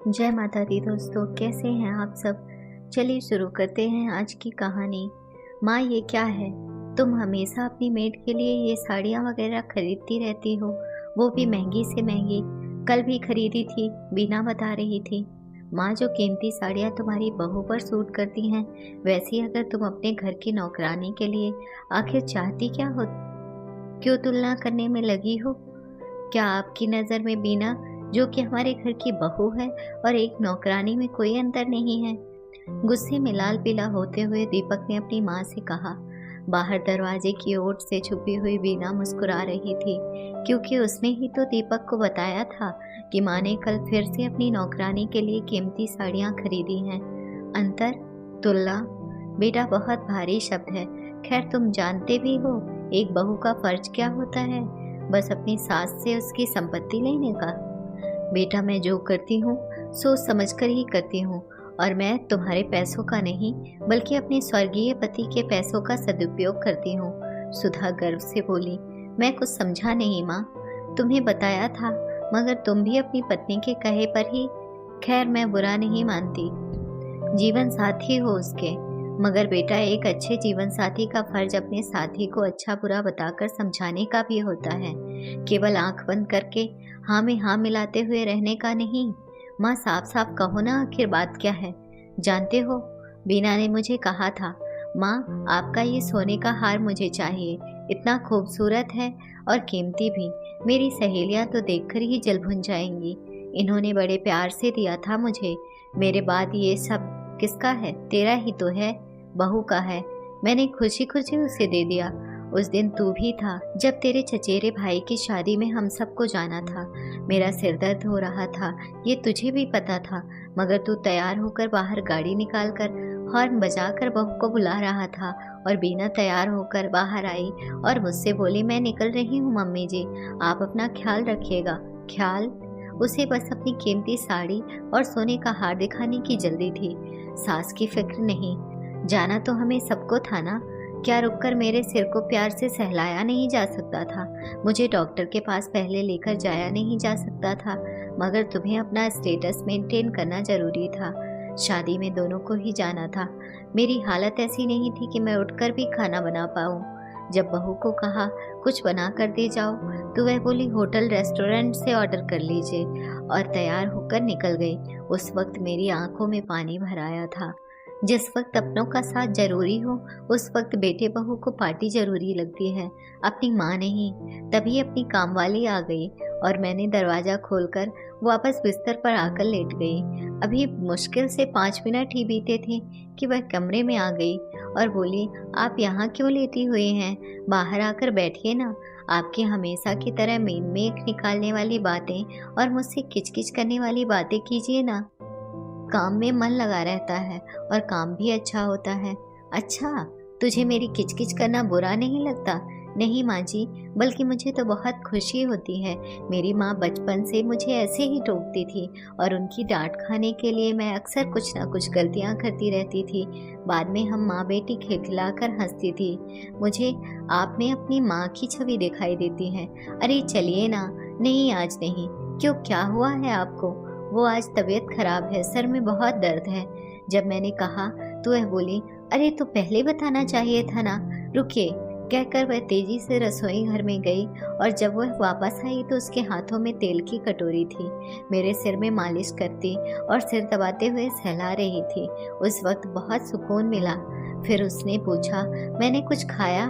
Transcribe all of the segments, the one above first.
जय माता दी दोस्तों, कैसे हैं आप सब। चलिए शुरू करते हैं आज की कहानी। माँ, ये क्या है? तुम हमेशा अपनी मेड के लिए ये साड़ियाँ वगैरह खरीदती रहती हो, वो भी महंगी से महंगी। कल भी खरीदी थी, बीना बता रही थी। माँ, जो कीमती साड़ियाँ तुम्हारी बहू पर सूट करती हैं, वैसी अगर तुम अपने घर की नौकरानी के लिए आखिर चाहती क्या हो? क्यों तुलना करने में लगी हो? क्या आपकी नज़र में बीना, जो कि हमारे घर की बहू है, और एक नौकरानी में कोई अंतर नहीं है? गुस्से में लाल पीला होते हुए दीपक ने अपनी माँ से कहा। बाहर दरवाजे की ओट से छुपी हुई बीना मुस्कुरा रही थी, क्योंकि उसने ही तो दीपक को बताया था कि माँ ने कल फिर से अपनी नौकरानी के लिए कीमती साड़ियाँ खरीदी हैं। अंतर? तुलना? बेटा, बहुत भारी शब्द है। खैर, तुम जानते भी हो एक बहू का फर्ज क्या होता है? बस अपनी सास से उसकी संपत्ति लेने का। बेटा, मैं जो करती हूँ सोच समझकर ही करती हूँ, और मैं तुम्हारे पैसों का नहीं बल्कि अपने स्वर्गीय पति के पैसों का सदुपयोग करती हूँ। सुधा गर्व से बोली। मैं कुछ समझा नहीं माँ, तुम्हें बताया था, मगर तुम भी अपनी पत्नी के कहे पर ही। खैर, मैं बुरा नहीं मानती, जीवन साथी हो उसके। मगर बेटा, एक अच्छे जीवन साथी का फर्ज अपने साथी को अच्छा बुरा बताकर समझाने का भी होता है, केवल आंख बंद करके हाँ में हाँ मिलाते हुए रहने का नहीं। माँ, साफ साफ कहो ना, आखिर बात क्या है? जानते हो, बीना ने मुझे कहा था, माँ, आपका ये सोने का हार मुझे चाहिए, इतना खूबसूरत है और कीमती भी। मेरी सहेलियाँ तो देखकर ही जल भुन जाएंगी। इन्होंने बड़े प्यार से दिया था मुझे। मेरे बाद ये सब किसका है? तेरा ही तो है, बहू का है। मैंने खुशी खुशी उसे दे दिया। उस दिन तू भी था, जब तेरे चचेरे भाई की शादी में हम सबको जाना था। मेरा सिर दर्द हो रहा था, ये तुझे भी पता था, मगर तू तैयार होकर बाहर गाड़ी निकाल कर हॉर्न बजाकर बहू को बुला रहा था, और बीना तैयार होकर बाहर आई और मुझसे बोली, मैं निकल रही हूँ मम्मी जी, आप अपना ख्याल रखिएगा। ख्याल? उसे बस अपनी कीमती साड़ी और सोने का हार दिखाने की जल्दी थी, सास की फिक्र नहीं। जाना तो हमें सबको था ना। क्या रुककर मेरे सिर को प्यार से सहलाया नहीं जा सकता था? मुझे डॉक्टर के पास पहले लेकर जाया नहीं जा सकता था? मगर तुम्हें अपना स्टेटस मेंटेन करना जरूरी था। शादी में दोनों को ही जाना था। मेरी हालत ऐसी नहीं थी कि मैं उठकर भी खाना बना पाऊँ। जब बहू को कहा कुछ बना कर दे जाओ, तो वह बोली होटल रेस्टोरेंट से ऑर्डर कर लीजिए, और तैयार होकर निकल गई। उस वक्त मेरी आंखों में पानी भर आया था। जिस वक्त अपनों का साथ जरूरी हो, उस वक्त बेटे बहू को पार्टी जरूरी लगती है, अपनी माँ नहीं। तभी अपनी कामवाली आ गई, और मैंने दरवाजा खोलकर वापस बिस्तर पर आकर लेट गई। अभी मुश्किल से 5 मिनट ही बीते थे कि वह कमरे में आ गई और बोली, आप यहाँ क्यों लेटी हुई हैं? बाहर आकर बैठिए ना। आपकी हमेशा की तरह मेख निकालने वाली बातें और मुझसे किचकिच करने वाली बातें कीजिए ना। काम में मन लगा रहता है और काम भी अच्छा होता है। अच्छा, तुझे मेरी किचकिच करना बुरा नहीं लगता? नहीं माँ जी, बल्कि मुझे तो बहुत खुशी होती है। मेरी माँ बचपन से मुझे ऐसे ही टोकती थी, और उनकी डांट खाने के लिए मैं अक्सर कुछ ना कुछ गलतियाँ करती रहती थी। बाद में हम माँ बेटी खिलखिलाकर हंसती थी। मुझे आप में अपनी माँ की छवि दिखाई देती है। अरे चलिए ना। नहीं, आज नहीं। क्यों, क्या हुआ है आपको? वो आज तबीयत खराब है, सर में बहुत दर्द है। जब मैंने कहा तो वह बोली, अरे तो पहले बताना चाहिए था ना। रुकिए, कहकर वह तेजी से रसोई घर में गई, और जब वह वापस आई तो उसके हाथों में तेल की कटोरी थी। मेरे सिर में मालिश करती और सिर दबाते हुए सहला रही थी। उस वक्त बहुत सुकून मिला। फिर उसने पूछा, मैंने कुछ खाया?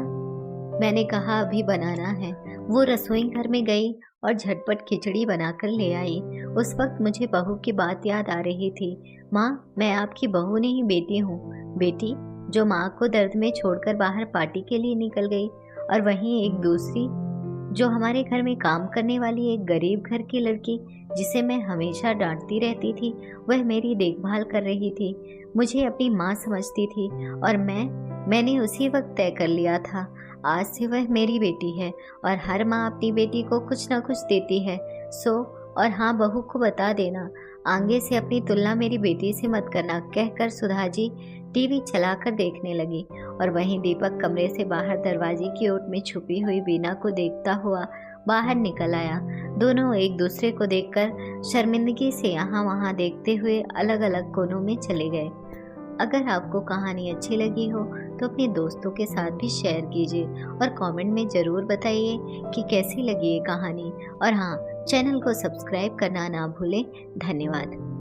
मैंने कहा, अभी बनाना है। वो रसोई घर में गई और झटपट खिचड़ी बनाकर ले आई। उस वक्त मुझे बहू की बात याद आ रही थी। माँ, मैं आपकी बहू नहीं, बेटी हूँ। बेटी, जो माँ को दर्द में छोड़कर बाहर पार्टी के लिए निकल गई, और वहीं एक दूसरी, जो हमारे घर में काम करने वाली एक गरीब घर की लड़की, जिसे मैं हमेशा डांटती रहती थी, वह मेरी देखभाल कर रही थी, मुझे अपनी माँ समझती थी, और मैंने उसी वक्त तय कर लिया था, आज से वह मेरी बेटी है, और हर माँ अपनी बेटी को कुछ न कुछ देती है। और हाँ, बहू को बता देना, आगे से अपनी तुलना मेरी बेटी से मत करना। कहकर सुधा जी टीवी चलाकर देखने लगी, और वहीं दीपक कमरे से बाहर दरवाजे की ओट में छुपी हुई बीना को देखता हुआ बाहर निकल आया। दोनों एक दूसरे को देखकर शर्मिंदगी से यहाँ वहाँ देखते हुए अलग अलग कोनों में चले गए। अगर आपको कहानी अच्छी लगी हो तो अपने दोस्तों के साथ भी शेयर कीजिए और कमेंट में ज़रूर बताइए कि कैसी लगी ये कहानी। और हाँ, चैनल को सब्सक्राइब करना ना भूलें। धन्यवाद।